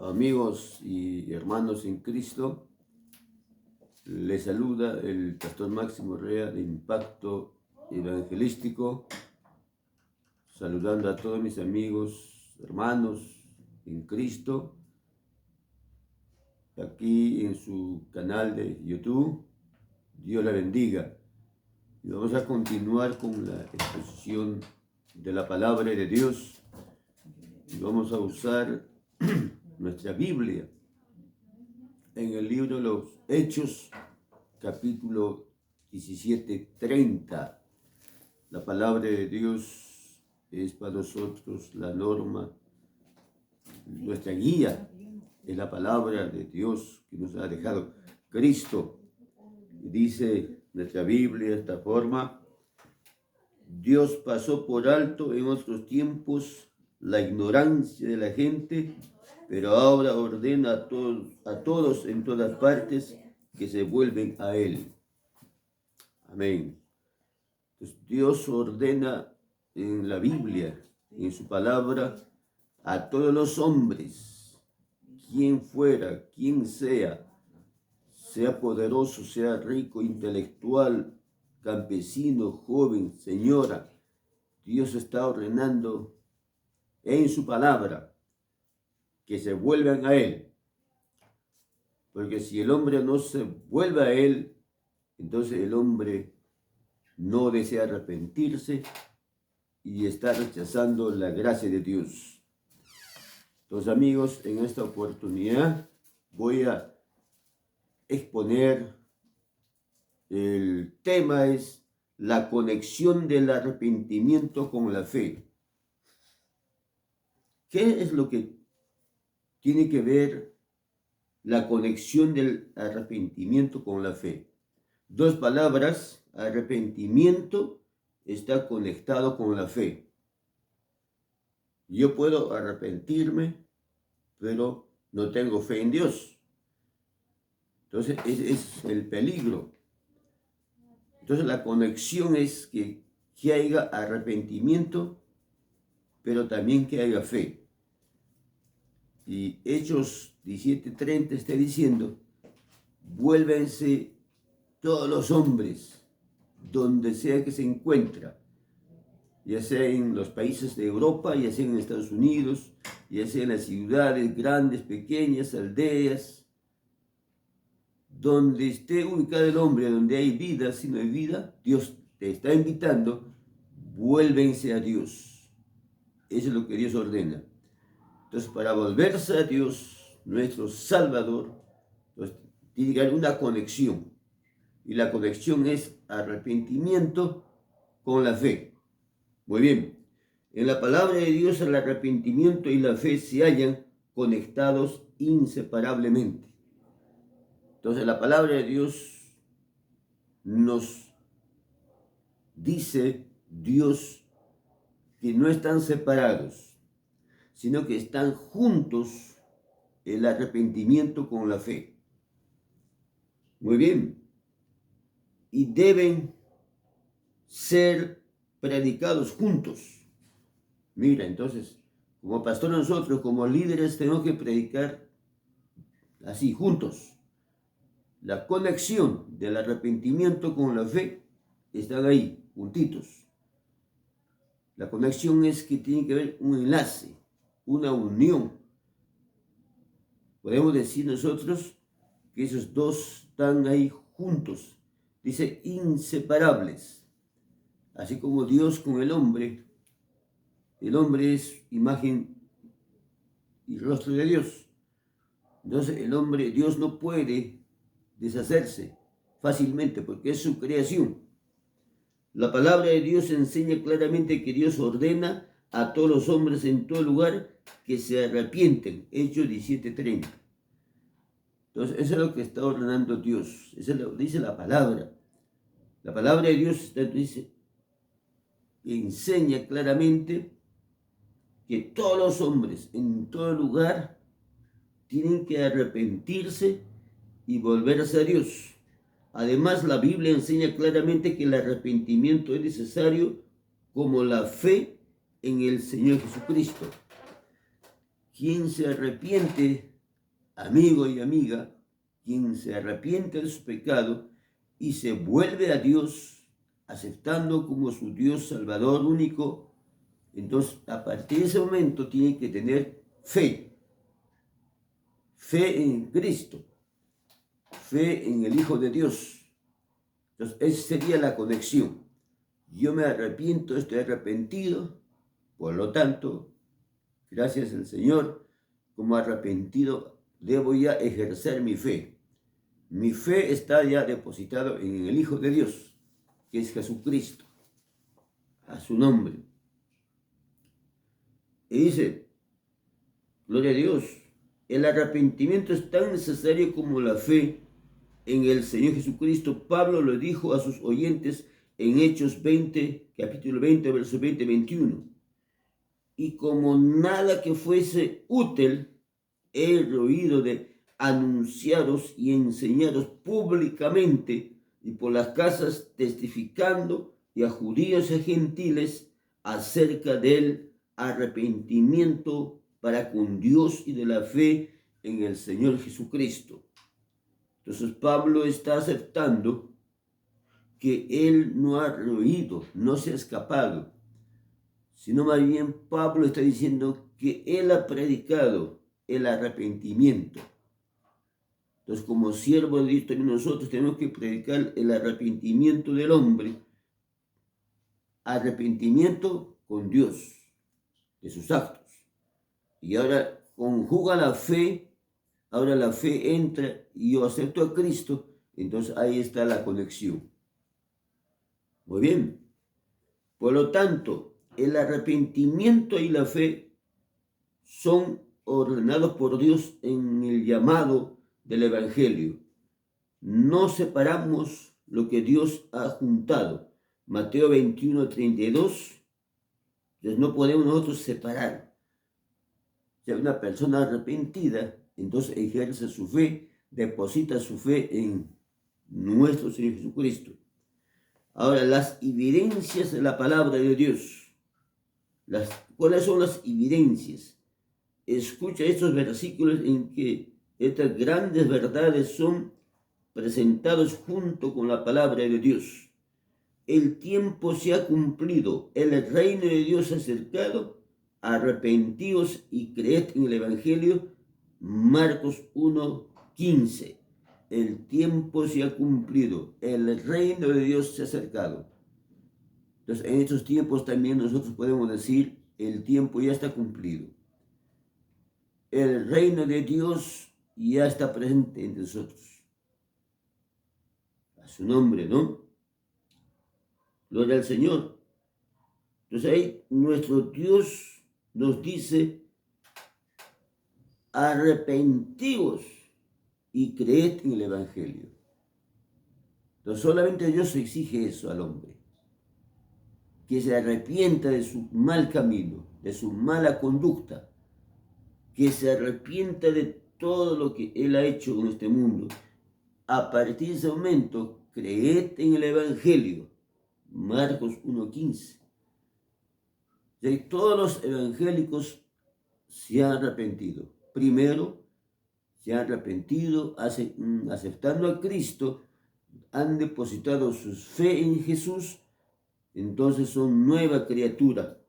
Amigos y hermanos en Cristo, les saluda el pastor Máximo Rea de Impacto Evangelístico, saludando a todos mis amigos, hermanos en Cristo, aquí en su canal de YouTube. Dios la bendiga. Y vamos a continuar con la exposición de la palabra de Dios. Y vamos a usar nuestra Biblia en el libro de los Hechos, capítulo 17:30. La palabra de Dios es para nosotros la norma, nuestra guía es la palabra de Dios que nos ha dejado Cristo. Y dice nuestra Biblia de esta forma: Dios pasó por alto en otros tiempos la ignorancia de la gente, pero ahora ordena a todos en todas partes que se vuelven a Él. Amén. Entonces, Dios ordena en la Biblia, en su palabra, a todos los hombres, quien fuera, quien sea poderoso, sea rico, intelectual, campesino, joven, señora, Dios está ordenando en su palabra que se vuelvan a Él. Porque si el hombre no se vuelve a Él, entonces el hombre no desea arrepentirse y está rechazando la gracia de Dios. Entonces, amigos, en esta oportunidad voy a exponer, el tema es la conexión del arrepentimiento con la fe. ¿Qué es lo que tiene que ver la conexión del arrepentimiento con la fe? Dos palabras: arrepentimiento está conectado con la fe. Yo puedo arrepentirme, pero no tengo fe en Dios. Entonces, ese es el peligro. Entonces, la conexión es que haya arrepentimiento, pero también que haya fe. Y Hechos 17:30 está diciendo: vuélvense todos los hombres, donde sea que se encuentra, ya sea en los países de Europa, ya sea en Estados Unidos, ya sea en las ciudades grandes, pequeñas, aldeas, donde esté ubicado el hombre, donde hay vida, si no hay vida, Dios te está invitando: vuélvense a Dios. Eso es lo que Dios ordena. Entonces, para volverse a Dios, nuestro Salvador, pues, tiene que haber una conexión. Y la conexión es arrepentimiento con la fe. Muy bien. En la palabra de Dios, el arrepentimiento y la fe se hallan conectados inseparablemente. Entonces, la palabra de Dios nos dice, Dios, que no están separados, sino que están juntos el arrepentimiento con la fe. Muy bien. Y deben ser predicados juntos. Mira, entonces, como pastor nosotros, como líderes, tenemos que predicar así, juntos. La conexión del arrepentimiento con la fe están ahí, juntitos. La conexión es que tiene que haber un enlace, una unión. Podemos decir nosotros que esos dos están ahí juntos. Dice inseparables. Así como Dios con el hombre es imagen y rostro de Dios. Entonces el hombre, Dios no puede deshacerse fácilmente porque es su creación. La palabra de Dios enseña claramente que Dios ordena a todos los hombres en todo lugar que se arrepienten. Hechos 17:30. Entonces, eso es lo que está ordenando Dios. Eso lo dice la palabra. La palabra de Dios dice, enseña claramente que todos los hombres en todo lugar tienen que arrepentirse y volverse a Dios. Además, la Biblia enseña claramente que el arrepentimiento es necesario como la fe en el Señor Jesucristo. quien se arrepiente, amigo y amiga, quien se arrepiente de su pecado y se vuelve a Dios, aceptando como su Dios Salvador único, entonces a partir de ese momento tiene que tener fe en Cristo, fe en el Hijo de Dios. Entonces esa sería la conexión. Yo me arrepiento, estoy arrepentido, por lo tanto, gracias al Señor, como arrepentido, debo ya ejercer mi fe. Mi fe está ya depositada en el Hijo de Dios, que es Jesucristo, a su nombre. Y dice, gloria a Dios, el arrepentimiento es tan necesario como la fe en el Señor Jesucristo. Pablo lo dijo a sus oyentes en Hechos 20, capítulo 20, verso 20-21. Y como nada que fuese útil, he oído de anunciaros y enseñaros públicamente y por las casas, testificando y a judíos y a gentiles acerca del arrepentimiento para con Dios y de la fe en el Señor Jesucristo. Entonces Pablo está aceptando que él no ha oído, no se ha escapado, sino más bien Pablo está diciendo que él ha predicado el arrepentimiento. Entonces, como siervo de Dios, también nosotros tenemos que predicar el arrepentimiento del hombre, arrepentimiento con Dios, de sus actos. Y ahora conjuga la fe, ahora la fe entra y yo acepto a Cristo, entonces ahí está la conexión. Muy bien. Por lo tanto, el arrepentimiento y la fe son ordenados por Dios en el llamado del Evangelio. No separamos lo que Dios ha juntado. Mateo 21:32. Entonces no podemos nosotros separar. Si hay una persona arrepentida, entonces ejerce su fe, deposita su fe en nuestro Señor Jesucristo. Ahora, las evidencias de la palabra de Dios. ¿Cuáles son las evidencias? Escucha estos versículos en que estas grandes verdades son presentados junto con la palabra de Dios. El tiempo se ha cumplido, el reino de Dios se ha acercado, arrepentíos y creed en el Evangelio. Marcos 1:15. El tiempo se ha cumplido, el reino de Dios se ha acercado. Entonces, en estos tiempos también nosotros podemos decir, el tiempo ya está cumplido. El reino de Dios ya está presente entre nosotros. A su nombre, ¿no? Gloria al Señor. Entonces ahí nuestro Dios nos dice, arrepentíos y creed en el Evangelio. Entonces solamente Dios exige eso al hombre, que se arrepienta de su mal camino, de su mala conducta, que se arrepienta de todo lo que él ha hecho en este mundo. A partir de ese momento, creed en el Evangelio. Marcos 1:15. Todos los evangélicos se han arrepentido. Primero, se han arrepentido, aceptando a Cristo, han depositado su fe en Jesús, entonces son nueva criatura.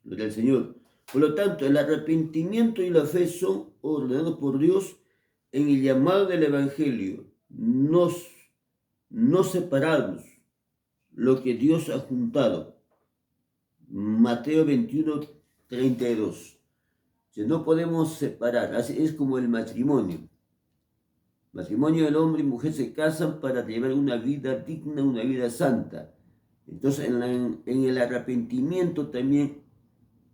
Gloria al Señor. Por lo tanto, el arrepentimiento y la fe son ordenados por Dios en el llamado del Evangelio. No separarnos lo que Dios ha juntado. Mateo 21:32. No podemos separar, así es como el matrimonio. Matrimonio, el hombre y mujer se casan para llevar una vida digna, una vida santa. Entonces en el arrepentimiento también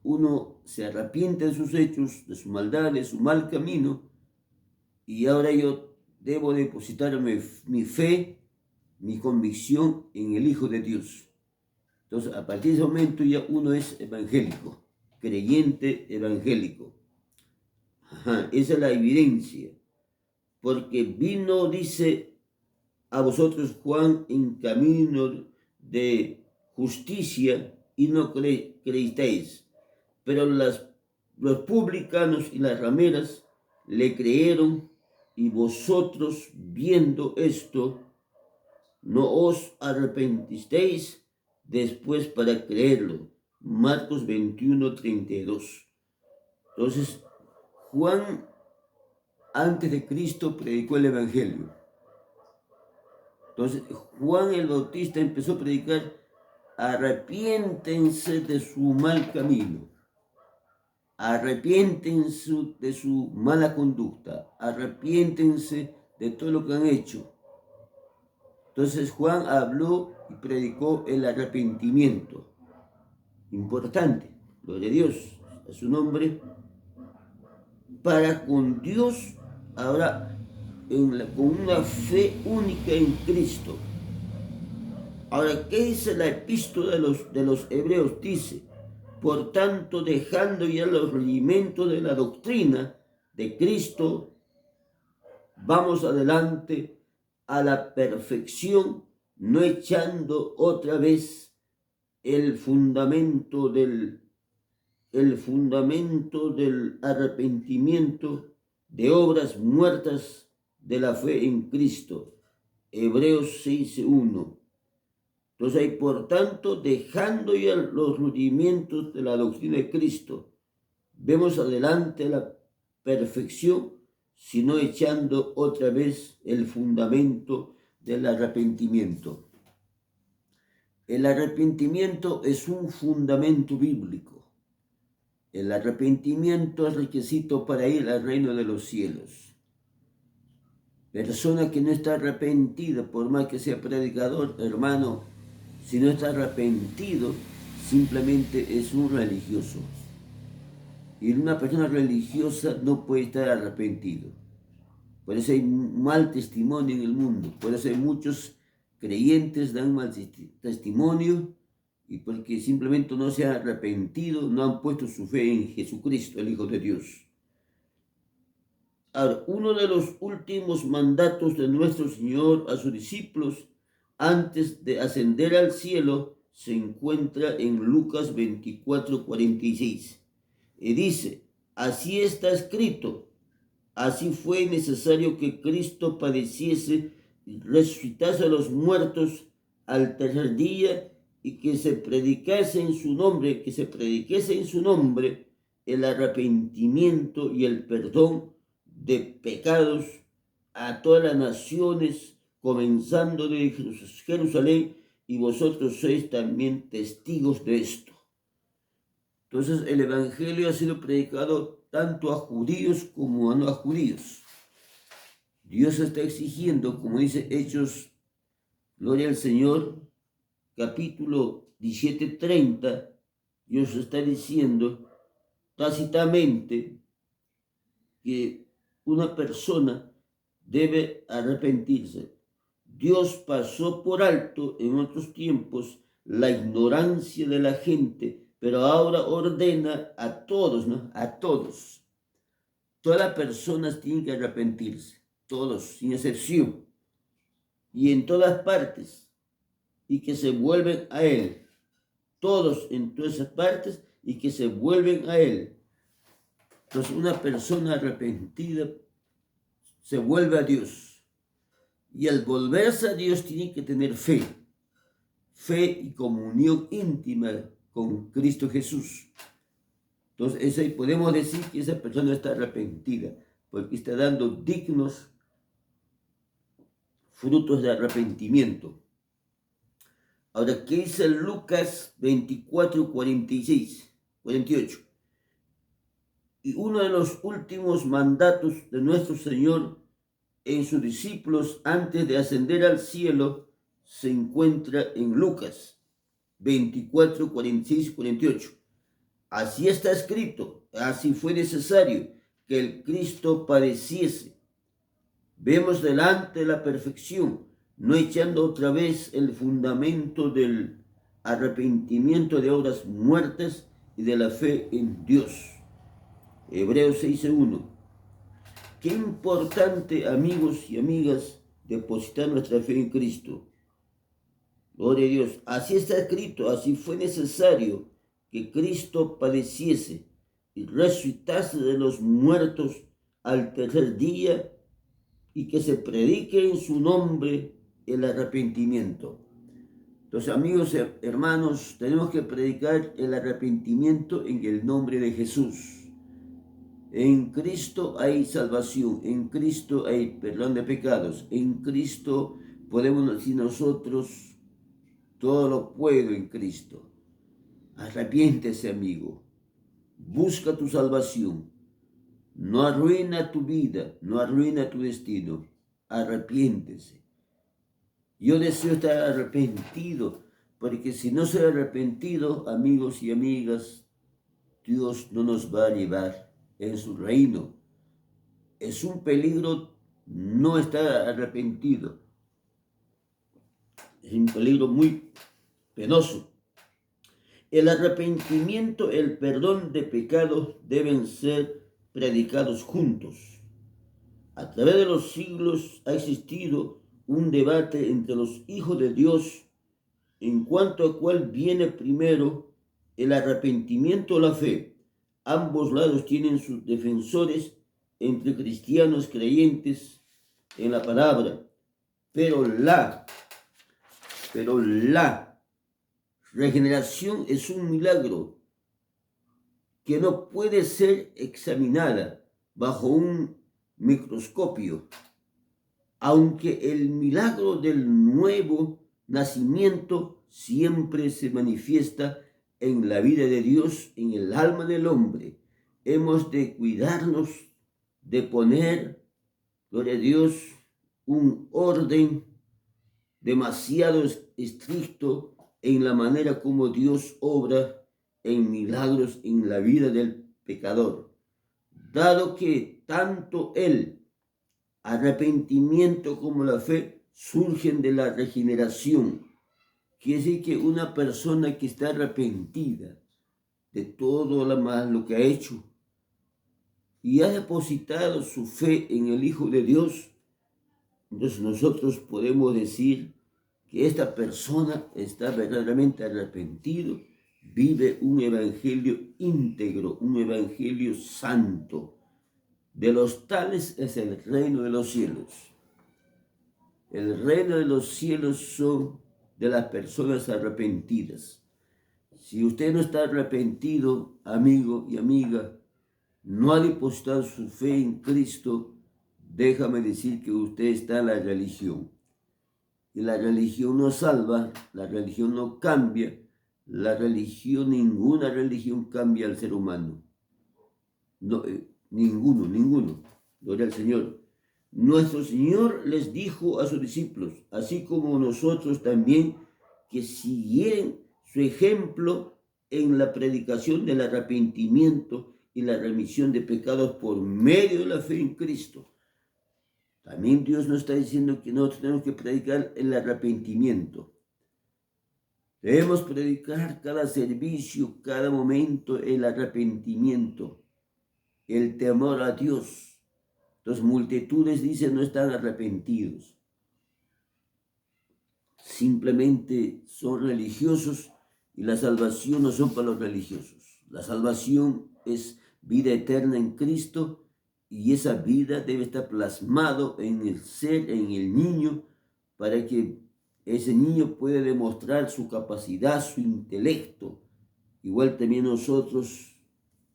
uno se arrepiente de sus hechos, de su maldad, de su mal camino, y ahora yo debo depositar mi fe, mi convicción en el Hijo de Dios. Entonces, a partir de ese momento ya uno es evangélico, creyente evangélico. Esa es la evidencia. Porque vino, dice, a vosotros Juan en camino de justicia y no creísteis. Pero las los publicanos y las rameras le creyeron, y vosotros, viendo esto, no os arrepentisteis después para creerlo. Marcos 21:32. Entonces, Juan, antes de Cristo, predicó el Evangelio. Entonces, Juan el Bautista empezó a predicar: arrepiéntense de su mal camino, arrepiéntense de su mala conducta, arrepiéntense de todo lo que han hecho. Entonces Juan habló y predicó el arrepentimiento. Importante, gloria a Dios, a su nombre, para con Dios, ahora con una fe única en Cristo. Ahora, ¿qué dice la epístola de los hebreos? Dice: por tanto, dejando ya los rudimentos de la doctrina de Cristo, vamos adelante a la perfección, no echando otra vez el fundamento del arrepentimiento de obras muertas de la fe en Cristo. Hebreos 6:1. Entonces, hay, por tanto, dejando ya los rudimentos de la doctrina de Cristo, vemos adelante la perfección, sino echando otra vez el fundamento del arrepentimiento. El arrepentimiento es un fundamento bíblico. El arrepentimiento es requisito para ir al reino de los cielos. Persona que no está arrepentida, por más que sea predicador, hermano, si no está arrepentido, simplemente es un religioso. Y una persona religiosa no puede estar arrepentido. Por eso hay mal testimonio en el mundo. Por eso hay muchos creyentes dan mal testimonio, y porque simplemente no se han arrepentido, no han puesto su fe en Jesucristo, el Hijo de Dios. Ahora, uno de los últimos mandatos de nuestro Señor a sus discípulos antes de ascender al cielo se encuentra en Lucas 24:46. Y dice: así está escrito, así fue necesario que Cristo padeciese y resucitase a los muertos al tercer día, y que se predicase en su nombre, el arrepentimiento y el perdón de pecados a todas las naciones, comenzando de Jerusalén, y vosotros sois también testigos de esto. Entonces, el Evangelio ha sido predicado tanto a judíos como a no judíos. Dios está exigiendo, como dice Hechos, gloria al Señor, capítulo 17:30, Dios está diciendo tácitamente que una persona debe arrepentirse. Dios pasó por alto en otros tiempos la ignorancia de la gente, pero ahora ordena a todos, ¿no? A todos. Todas las personas tienen que arrepentirse, todos, sin excepción, y en todas partes, y que se vuelven a Él. Todos en todas esas partes, y que se vuelven a Él. Entonces, una persona arrepentida se vuelve a Dios. Y al volverse a Dios tiene que tener fe y comunión íntima con Cristo Jesús. Entonces, podemos decir que esa persona está arrepentida, porque está dando dignos frutos de arrepentimiento. Ahora, ¿qué dice Lucas 24:48? Y uno de los últimos mandatos de nuestro Señor en sus discípulos antes de ascender al cielo se encuentra en Lucas 24:46-48. Así está escrito, así fue necesario que el Cristo padeciese. Vemos delante la perfección, no echando otra vez el fundamento del arrepentimiento de obras muertas y de la fe en Dios. Hebreos 6:1. Qué importante, amigos y amigas, depositar nuestra fe en Cristo. Gloria a Dios. Así está escrito, así fue necesario que Cristo padeciese y resucitase de los muertos al tercer día, y que se predique en su nombre el arrepentimiento. Entonces, amigos, hermanos, tenemos que predicar el arrepentimiento en el nombre de Jesús. En Cristo hay salvación, en Cristo hay perdón de pecados, en Cristo podemos decir nosotros, todo lo puedo en Cristo. Arrepiéntese, amigo, busca tu salvación, no arruina tu vida, no arruina tu destino, arrepiéntese. Yo deseo estar arrepentido, porque si no soy arrepentido, amigos y amigas, Dios no nos va a llevar en su reino. Es un peligro no estar arrepentido. Es un peligro muy penoso. El arrepentimiento, el perdón de pecados deben ser predicados juntos. A través de los siglos ha existido un debate entre los hijos de Dios en cuanto a cuál viene primero, el arrepentimiento o la fe. Ambos lados tienen sus defensores entre cristianos creyentes en la palabra, pero la regeneración es un milagro que no puede ser examinada bajo un microscopio, aunque el milagro del nuevo nacimiento siempre se manifiesta en la vida de Dios, en el alma del hombre. Hemos de cuidarnos de poner, gloria a Dios, un orden demasiado estricto en la manera como Dios obra en milagros en la vida del pecador, dado que tanto el arrepentimiento como la fe surgen de la regeneración. Quiere decir que una persona que está arrepentida de todo lo malo que ha hecho y ha depositado su fe en el Hijo de Dios, entonces nosotros podemos decir que esta persona está verdaderamente arrepentido, vive un evangelio íntegro, un evangelio santo. De los tales es el reino de los cielos. El reino de los cielos son de las personas arrepentidas. Si usted no está arrepentido, amigo y amiga, no ha depositado su fe en Cristo, déjame decir que usted está en la religión. Y la religión no salva, la religión no cambia, ninguna religión cambia al ser humano. No, ninguno. Gloria al Señor. Nuestro Señor les dijo a sus discípulos, así como nosotros también, que siguieran su ejemplo en la predicación del arrepentimiento y la remisión de pecados por medio de la fe en Cristo. También Dios nos está diciendo que nosotros tenemos que predicar el arrepentimiento. Debemos predicar cada servicio, cada momento el arrepentimiento, el temor a Dios. Las multitudes, dicen, no están arrepentidos. Simplemente son religiosos y la salvación no son para los religiosos. La salvación es vida eterna en Cristo y esa vida debe estar plasmado en el ser, en el niño, para que ese niño pueda demostrar su capacidad, su intelecto. Igual también nosotros,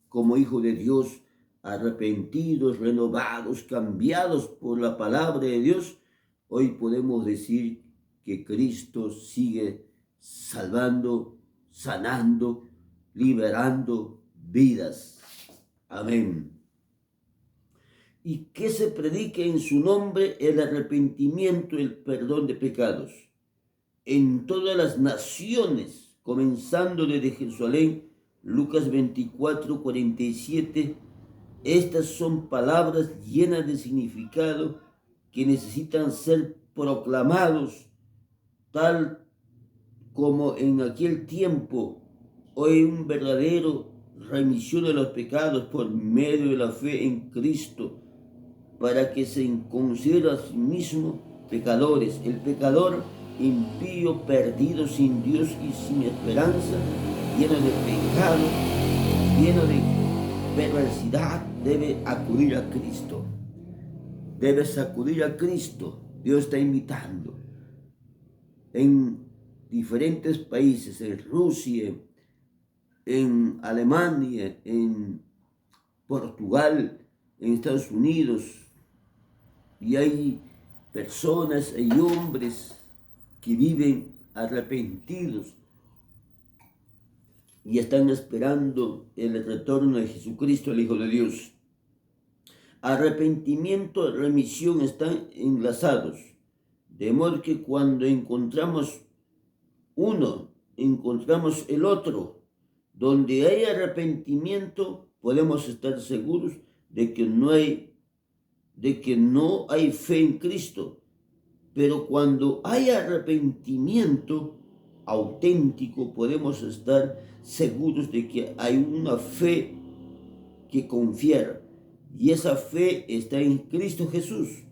como hijos de Dios, arrepentidos, renovados, cambiados por la palabra de Dios, hoy podemos decir que Cristo sigue salvando, sanando, liberando vidas. Amén. Y que se predique en su nombre el arrepentimiento y el perdón de pecados en todas las naciones, comenzando desde Jerusalén. Lucas 24, 47. Estas son palabras llenas de significado que necesitan ser proclamados, tal como en aquel tiempo. Hoy un verdadero remisión de los pecados por medio de la fe en Cristo, para que se considere a sí mismo pecadores. El pecador impío, perdido, sin Dios y sin esperanza, lleno de pecado, lleno de perversidad debe acudir a Cristo. Debes acudir a Cristo. Dios está invitando. En diferentes países, en Rusia, en Alemania, en Portugal, en Estados Unidos, y hay personas, hay hombres que viven arrepentidos y están esperando el retorno de Jesucristo, el Hijo de Dios. Arrepentimiento y remisión están enlazados, de modo que cuando encontramos uno, encontramos el otro. Donde hay arrepentimiento, podemos estar seguros de que no hay fe en Cristo. Pero cuando hay arrepentimiento auténtico, podemos estar seguros de que hay una fe que confiar. Y esa fe está en Cristo Jesús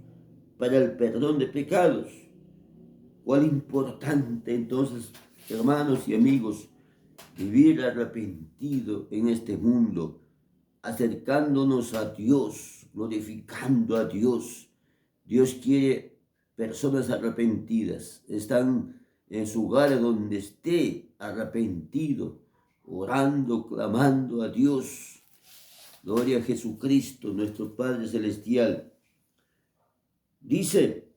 para el perdón de pecados. Cuál importante entonces, hermanos y amigos, vivir arrepentido en este mundo, acercándonos a Dios, glorificando a Dios. Dios quiere personas arrepentidas. Están en su hogar donde esté arrepentido, orando, clamando a Dios. Gloria a Jesucristo, nuestro Padre Celestial. Dice,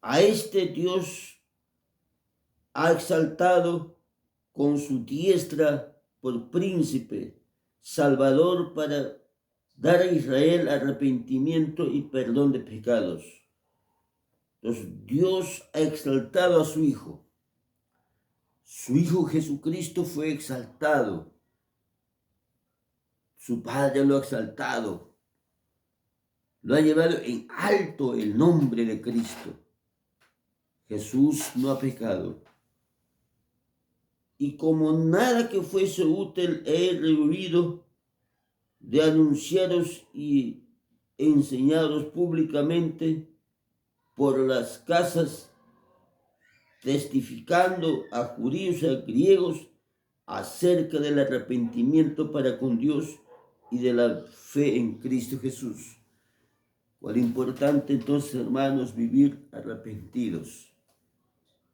a este Dios ha exaltado con su diestra por príncipe, salvador, para dar a Israel arrepentimiento y perdón de pecados. Entonces Dios ha exaltado a su Hijo. Su Hijo Jesucristo fue exaltado. Su Padre lo ha exaltado. Lo ha llevado en alto el nombre de Cristo. Jesús no ha pecado. Y como nada que fuese útil, he rehuido de anunciaros y enseñaros públicamente por las casas, testificando a judíos y a griegos acerca del arrepentimiento para con Dios y de la fe en Cristo Jesús. Cuán importante entonces, hermanos, vivir arrepentidos.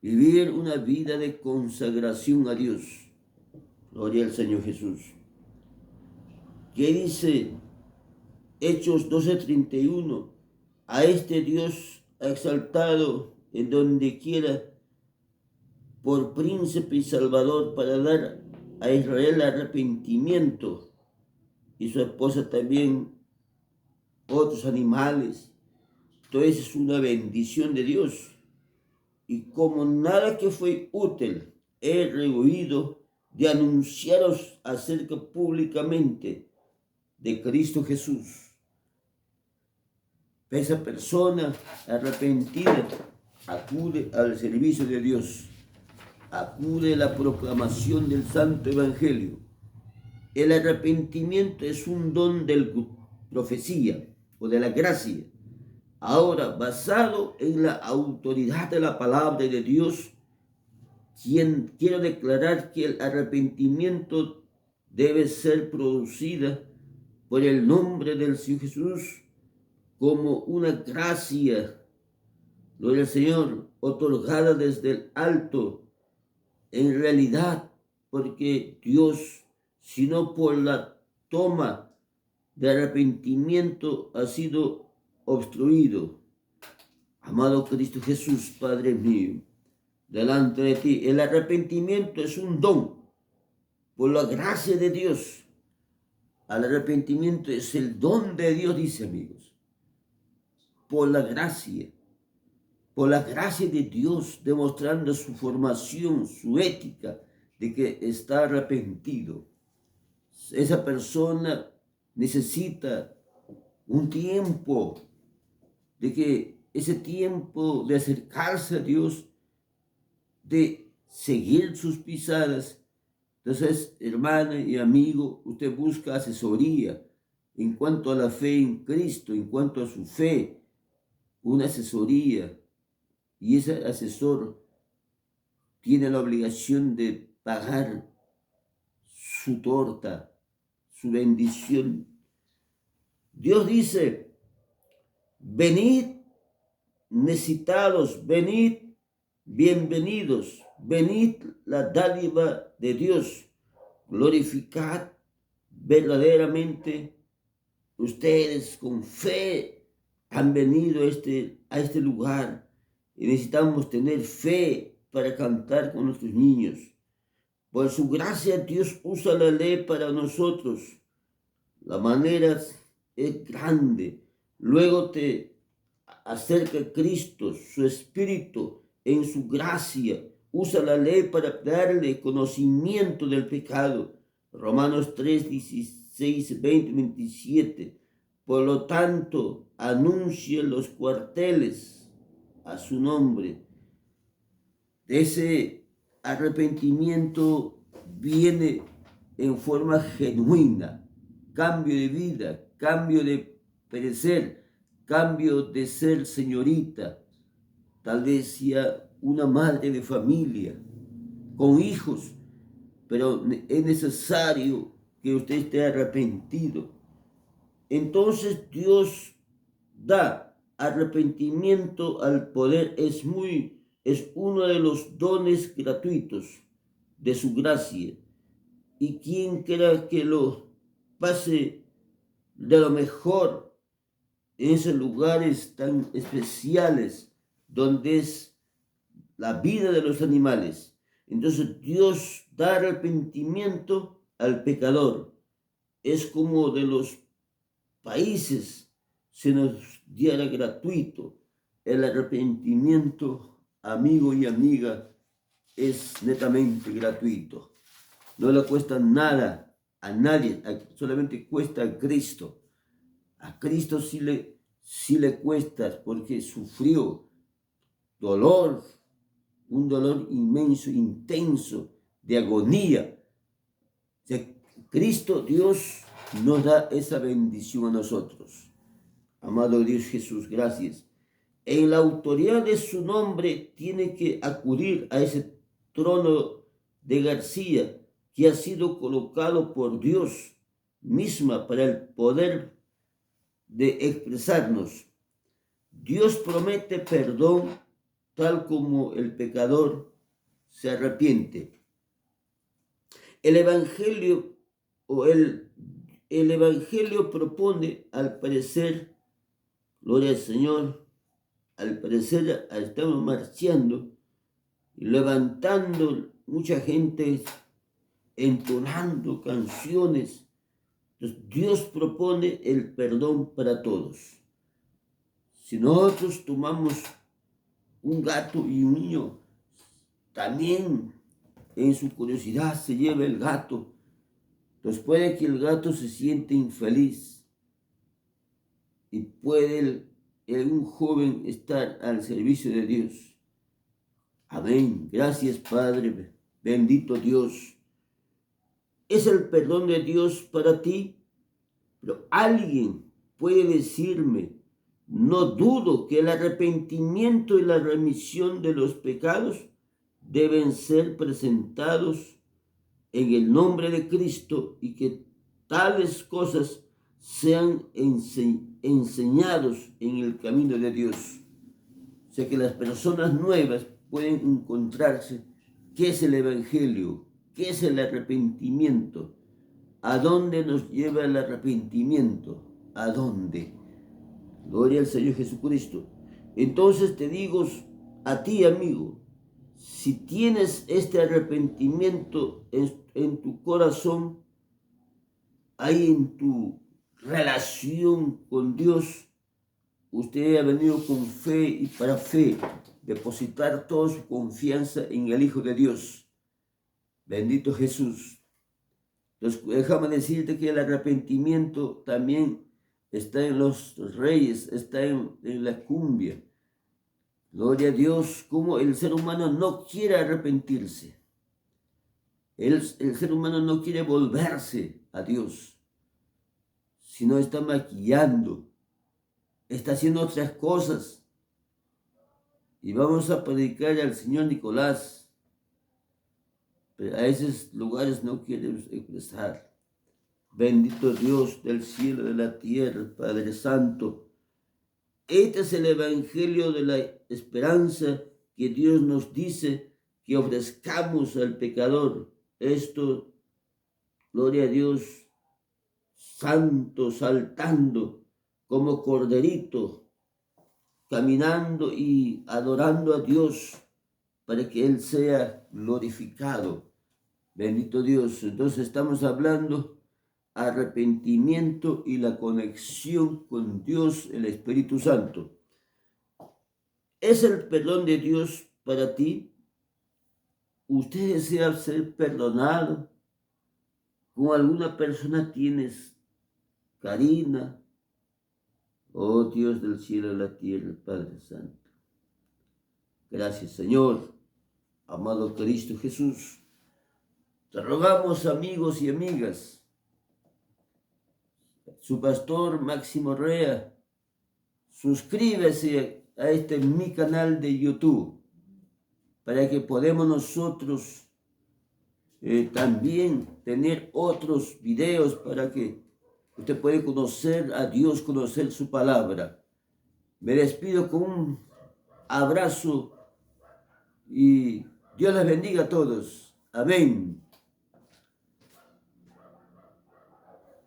Vivir una vida de consagración a Dios. Gloria al Señor Jesús. ¿Qué dice Hechos 12:31? A este Dios ha exaltado en donde quiera por príncipe y salvador para dar a Israel arrepentimiento, y su esposa también otros animales. Entonces es una bendición de Dios. Y como nada que fue útil, he rehuido de anunciaros acerca públicamente de Cristo Jesús. Esa persona arrepentida acude al servicio de Dios, acude a la proclamación del Santo Evangelio. El arrepentimiento es un don de la profecía o de la gracia. Ahora, basado en la autoridad de la palabra de Dios, quiero declarar que el arrepentimiento debe ser producida por el nombre del Señor Jesús como una gracia, gloria al Señor, otorgada desde el alto, en realidad, porque Dios, sino por la toma de arrepentimiento, ha sido obstruido. Amado Cristo Jesús, Padre mío, delante de ti, el arrepentimiento es un don por la gracia de Dios. El arrepentimiento es el don de Dios, dice, amigos, por la gracia de Dios, demostrando su formación, su ética de que está arrepentido. Esa persona necesita un tiempo, de que ese tiempo de acercarse a Dios, de seguir sus pisadas. Entonces, hermana y amigo, usted busca asesoría en cuanto a la fe en Cristo, en cuanto a su fe, una asesoría, y ese asesor tiene la obligación de pagar su torta, su bendición. Dios dice, venid necesitados, venid bienvenidos, venid la dádiva de Dios, glorificad verdaderamente. Ustedes con fe han venido a este lugar y necesitamos tener fe para cantar con nuestros niños. Por su gracia Dios usa la ley para nosotros. La manera es grande. Luego te acerca Cristo, su Espíritu, en su gracia. Usa la ley para darle conocimiento del pecado. Romanos 3, 16, 20, 27. Por lo tanto, anuncia los cuarteles a su nombre. Ese arrepentimiento viene en forma genuina, cambio de vida, cambio de perecer, cambio de ser señorita, tal vez sea una madre de familia, con hijos, pero es necesario que usted esté arrepentido. Entonces Dios da arrepentimiento al poder, es uno de los dones gratuitos de su gracia. Y quien quiera que lo pase de lo mejor en esos lugares tan especiales donde es la vida de los animales. Entonces Dios da arrepentimiento al pecador. Es como de los países se nos diera gratuito el arrepentimiento, amigo y amiga, es netamente gratuito. No le cuesta nada a nadie, solamente cuesta a Cristo. A Cristo sí le cuesta porque sufrió dolor, un dolor inmenso, intenso, de agonía. O sea, Cristo, Dios, nos da esa bendición a nosotros. Amado Dios Jesús, gracias. En la autoridad de su nombre tiene que acudir a ese trono de García que ha sido colocado por Dios misma para el poder de expresarnos. Dios promete perdón tal como el pecador se arrepiente. El Evangelio el Evangelio propone, al parecer, gloria al Señor, al parecer estamos marchando y levantando mucha gente, entonando canciones. Entonces, Dios propone el perdón para todos. Si nosotros tomamos un gato y un niño, también en su curiosidad se lleva el gato. Entonces puede que el gato se siente infeliz y puede un joven estar al servicio de Dios. Amén. Gracias, Padre. Bendito Dios. Es el perdón de Dios para ti, pero alguien puede decirme, no dudo que el arrepentimiento y la remisión de los pecados deben ser presentados en el nombre de Cristo y que tales cosas sean enseñados en el camino de Dios. O sea que las personas nuevas pueden encontrarse qué es el Evangelio, qué es el arrepentimiento, a dónde nos lleva el arrepentimiento, a dónde. Gloria al Señor Jesucristo. Entonces te digo a ti, amigo, si tienes este arrepentimiento en tu corazón, ahí en tu relación con Dios, usted ha venido con fe y para fe, depositar toda su confianza en el Hijo de Dios. Bendito Jesús. Entonces, déjame decirte que el arrepentimiento también está en los reyes, está en la cumbia. Gloria a Dios, como el ser humano no quiere arrepentirse. El ser humano no quiere volverse a Dios, sino está maquillando, está haciendo otras cosas. Y vamos a predicar al Señor Nicolás, pero a esos lugares no queremos expresar. Bendito Dios del cielo y de la tierra, Padre Santo. Este es el evangelio de la esperanza que Dios nos dice que ofrezcamos al pecador. Esto, gloria a Dios, santo, saltando como corderito, caminando y adorando a Dios para que Él sea glorificado. Bendito Dios. Entonces estamos hablando arrepentimiento y la conexión con Dios, el Espíritu Santo. ¿Es el perdón de Dios para ti? ¿Usted desea ser perdonado? ¿Con alguna persona tienes cariño? Oh Dios del cielo y la tierra, Padre Santo. Gracias, Señor. Amado Cristo Jesús. Te rogamos, amigos y amigas, su pastor Máximo Rea, suscríbase a mi canal de YouTube para que podamos nosotros también tener otros videos para que usted pueda conocer a Dios, conocer su palabra. Me despido con un abrazo y Dios les bendiga a todos. Amén.